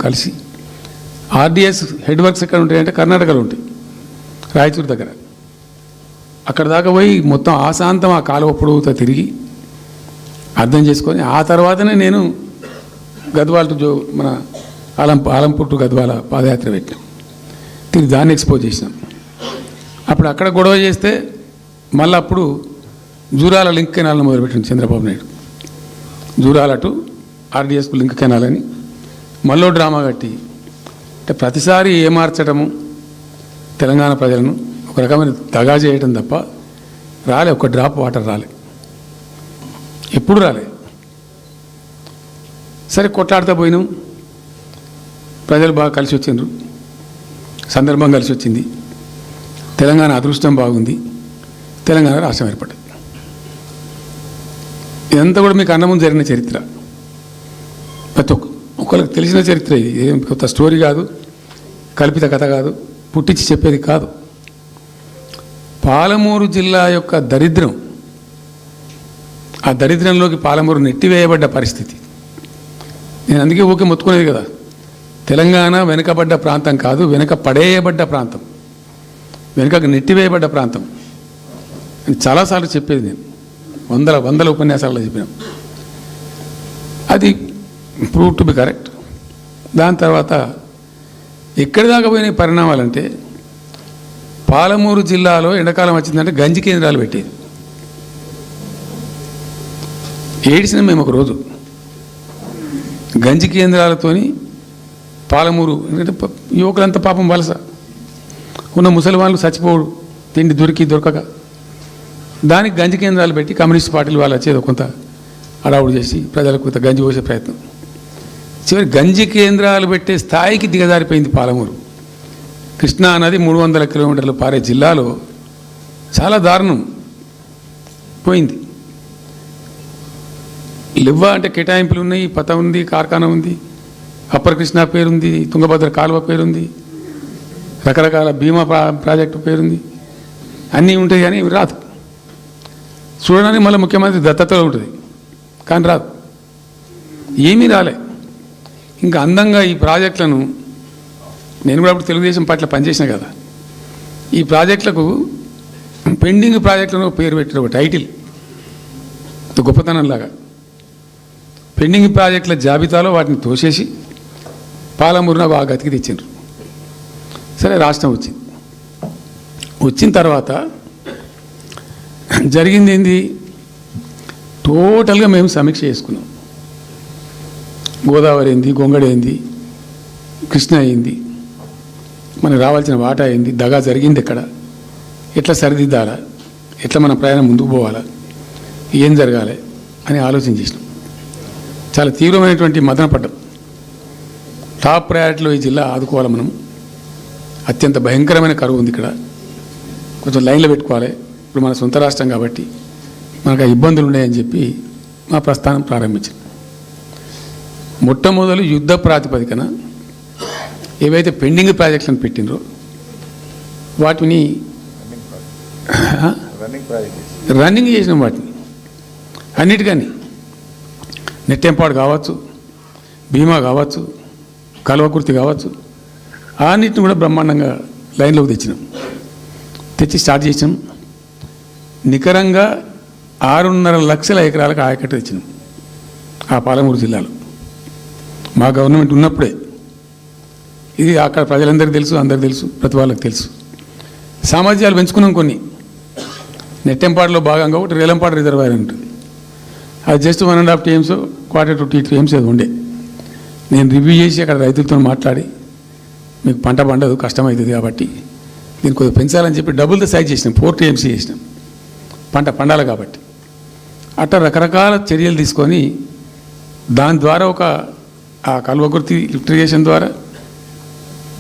కలిసి RDS head works ఎక్కడ ఉంటాయంటే కర్ణాటకలో ఉంటాయి, రాయచూరు దగ్గర. అక్కడ దాకా పోయి మొత్తం ఆశాంతం ఆ కాలువ పొడవుతో తిరిగి అర్థం చేసుకొని ఆ తర్వాతనే నేను గద్వాల టు మన ఆలంపూర్ టు గద్వాల పాదయాత్ర పెట్టాం. తిరిగి దాన్ని ఎక్స్పోజ్ చేసినాం. అప్పుడు అక్కడ గొడవ చేస్తే మళ్ళీ అప్పుడు జూరాల లింక్ కెనాల్ని మొదలుపెట్టింది చంద్రబాబు నాయుడు. జూరాల టు ఆర్డీఎస్కు లింక్ కెనాల్ అని మళ్ళీ డ్రామా కట్టి, అంటే ప్రతిసారి ఏమార్చడము తెలంగాణ ప్రజలను ఒక రకమైన దగా చేయటం తప్ప రాలే, ఒక డ్రాప్ వాటర్ రాలే, ఎప్పుడు రాలే. సరే కొట్లాడుతూ పోయినాం, ప్రజలు బాగా కలిసి వచ్చిండ్రు, సందర్భం కలిసి వచ్చింది, తెలంగాణ అదృష్టం బాగుంది, తెలంగాణ రాష్ట్రం ఏర్పడింది. ఇదంతా కూడా మీకు అన్న ముందు జరిగిన చరిత్ర, ప్రతి ఒక్కరికి తెలిసిన చరిత్ర. ఇది ఏం కొత్త స్టోరీ కాదు, కల్పిత కథ కాదు, పుట్టించి చెప్పేది కాదు. పాలమూరు జిల్లా యొక్క దరిద్రం, ఆ దరిద్రంలోకి పాలమూరు నెట్టివేయబడ్డ పరిస్థితి. నేను అందుకే ఊకే మొత్తుకునేది కదా, తెలంగాణ వెనుకబడ్డ ప్రాంతం కాదు, వెనుక పడేయబడ్డ ప్రాంతం, వెనుకకు నెట్టివేయబడ్డ ప్రాంతం అని చాలాసార్లు చెప్పేది. నేను వందల ఉపన్యాసాల్లో చెప్పినాం. అది ప్రూవ్ టు బి కరెక్ట్. దాని తర్వాత ఎక్కడి దాకా పోయిన పరిణామాలంటే, పాలమూరు జిల్లాలో ఎండాకాలం వచ్చిందంటే గంజి కేంద్రాలు పెట్టేది. ఏడిసినాం మేము ఒకరోజు. గంజి కేంద్రాలతోని పాలమూరు, ఎందుకంటే యువకులంతా పాపం వలస ఉన్న ముసలి వాళ్ళు చచ్చిపోడు, తిండి దొరకక, దానికి గంజి కేంద్రాలు పెట్టి కమ్యూనిస్ట్ పార్టీలు వాళ్ళు వచ్చేది కొంత అడావుడు చేసి ప్రజలకు కొంత గంజి పోసే ప్రయత్నం. చివరి గంజి కేంద్రాలు పెట్టే స్థాయికి దిగజారిపోయింది పాలమూరు. కృష్ణా నది 300 కిలోమీటర్లు పారే జిల్లాలో చాలా దారుణం పోయింది. లివ్వ అంటే కేటాయింపులు ఉన్నాయి, పత ఉంది, కార్ఖానా ఉంది, అప్పర్ కృష్ణా పేరుంది, తుంగభద్ర కాలువ పేరుంది, రకరకాల భీమా ప్రాజెక్టు పేరుంది, అన్నీ ఉంటాయి కానీ రాదు. చూడడానికి మళ్ళీ ముఖ్యమంత్రి దత్తతలో ఉంటుంది కానీ రాదు, ఏమీ రాలే. ఇంకా అందంగా ఈ ప్రాజెక్టులను, నేను కూడా అప్పుడు తెలుగుదేశం పార్టీలో పనిచేసిన కదా, ఈ ప్రాజెక్టులకు పెండింగ్ ప్రాజెక్టులను పేరు పెట్టిన ఒక టైటిల్ గొప్పతనంలాగా పెండింగ్ ప్రాజెక్టుల జాబితాలో వాటిని తోసేసి పాలమూరున ఆ గతికి తెచ్చిండ్రు. సరే రాష్ట్రం వచ్చింది. వచ్చిన తర్వాత జరిగింది ఏంది, టోటల్గా మేము సమీక్ష చేసుకున్నాం. గోదావరి ఏంది, గొంగడి ఏంది, కృష్ణ అయింది, మనకు రావాల్సిన వాటా అయింది, దగా జరిగింది ఎక్కడ, ఎట్లా సరిదిద్దాలా, ఎట్లా మన ప్రయాణం ముందుకు పోవాలా, ఏం జరగాలి అని ఆలోచన చేసినాం. చాలా తీవ్రమైనటువంటి మదన పడ్డాం. టాప్ ప్రయారిటీలో ఈ జిల్లా ఆదుకోవాలి మనం, అత్యంత భయంకరమైన కరువు ఉంది ఇక్కడ, కొంచెం లైన్లో పెట్టుకోవాలి. ఇప్పుడు మన సొంత రాష్ట్రం కాబట్టి మనకు ఆ ఇబ్బందులు ఉన్నాయని చెప్పి మా ప్రస్థానం ప్రారంభించాం. మొట్టమొదలు యుద్ధ ప్రాతిపదికన ఏవైతే పెండింగ్ ప్రాజెక్టులను పెట్టినరో వాటిని రన్నింగ్ చేసినాం. వాటిని అన్నిటికని నెట్టెంపాడు కావచ్చు, భీమా కావచ్చు, కల్వకుర్తి కావచ్చు, అన్నిటిని కూడా బ్రహ్మాండంగా లైన్లోకి తెచ్చినాం. తెచ్చి స్టార్ట్ చేసినాం. నికరంగా 6.5 లక్షల ఎకరాలకు ఆయకట్టు తెచ్చినాం ఆ పాలమూరు జిల్లాలో. మా గవర్నమెంట్ ఉన్నప్పుడే. ఇది అక్కడ ప్రజలందరికీ తెలుసు, అందరికీ తెలుసు, ప్రతి వాళ్ళకి తెలుసు. సామర్థ్యాలు పెంచుకున్నాం కొన్ని. నెట్టెంపాడులో భాగంగా ఒకటి రేలంపాడు రిజర్వాయర్ ఉంటుంది, అది జస్ట్ 1.5 TMs, 1/4 to 2 TMs అది ఉండే. నేను రివ్యూ చేసి అక్కడ రైతులతో మాట్లాడి, మీకు పంట పండదు, కష్టమవుతుంది కాబట్టి దీన్ని కొద్దిగా పెంచాలని చెప్పి డబుల్ ద సైజ్ చేసినాం, 4 TMs చేసినాం, పంట పండాలి కాబట్టి. అట్లా రకరకాల చర్యలు తీసుకొని దాని ద్వారా ఆ కల్వకుర్తి లిఫ్ట్ ఇరిగేషన్ ద్వారా,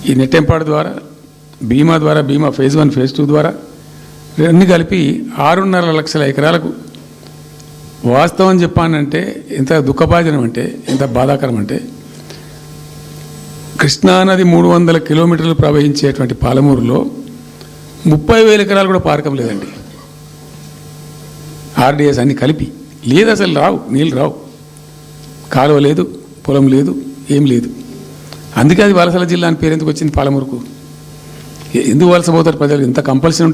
ఈ నెట్టెంపాడు ద్వారా, భీమా ద్వారా, భీమా phase 1 phase 2 ద్వారా అన్నీ కలిపి 6.5 లక్షల ఎకరాలకు. వాస్తవం చెప్పానంటే ఎంత దుఃఖభాజనం అంటే, ఎంత బాధాకరం అంటే, కృష్ణానది 300 కిలోమీటర్లు ప్రవహించేటువంటి పాలమూరులో 30,000 ఎకరాలు కూడా పారకం లేదండి. ఆర్డీఎస్ అన్నీ కలిపి లేదు, అసలు రావు, నీళ్ళు రావు, కాలువ లేదు, పొలం లేదు, ఏం లేదు. అందుకే అది వలసల జిల్లా అని పేరు ఎందుకు వచ్చింది పాలమూరుకు? ఎందుకు వలస పోతారు ప్రజలు? ఇంత కంపల్సరీ